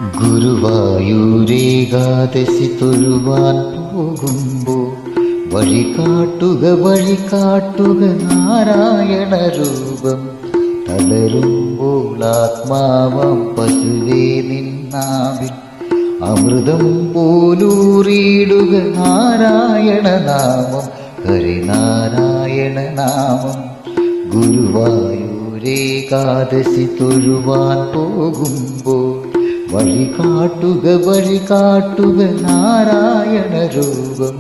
ഗുരുവായൂരേകാദശി തൊഴുവാൻ പോകുമ്പോൾ വഴി കാട്ടുക നാരായണ രൂപം. തളരുമ്പോൾ ആത്മാവം പശുവേ നിന്നാവിൽ അമൃതം പോലൂറിയിടുക നാരായണ നാമം, ഹരിനാരായണ നാമം. ഗുരുവായൂരേകാദശി തൊഴുവാൻ പോകുമ്പോൾ വഴി കാട്ടുക നാരായണ രൂപം.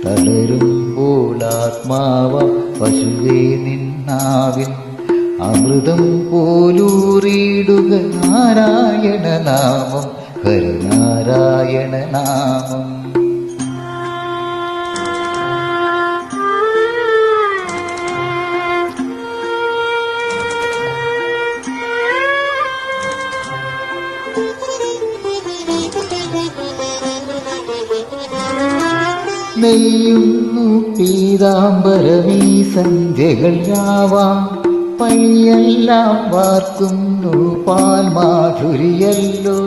തളരുമ്പോൾ ആത്മാവം പശുവേ നിന്നാവിൽ അമൃതം പോലൂറിയിടുക നാരായണ നാമം, ഹരിനാരായണ നാമം. നെയ്യുന്നു പീതാംബരമീ സന്ധ്യകൾ രാവാം, പയ്യെല്ലാം വാർക്കുന്നു പാൽമാധുരിയല്ലോ.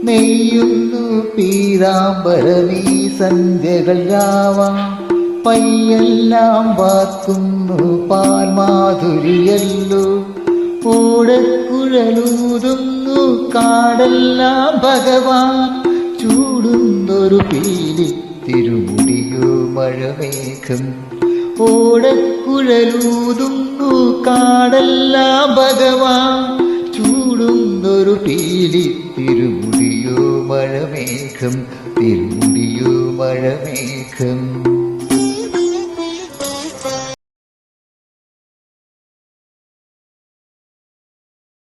നെയ്യുന്നു പീതാംബരമീ സന്ധ്യകൾ രാവാം, പയ്യെല്ലാം വാർക്കുന്നു പാൽമാധുരിയല്ലോ. ഓടക്കുഴലൂതുന്നു കാടെല്ലാം ഭഗവാൻ, ചൂടുന്നൊരു പീലി തിരുമുടിയോ മഴമേഘം. ഓടക്കുഴലൂതുന്നു കാടെല്ലാം ഭഗവാൻ, ചൂടുന്നൊരു പീലി തിരുമുടിയോ മഴമേഘം, തിരുമുടിയോ മഴമേഘം.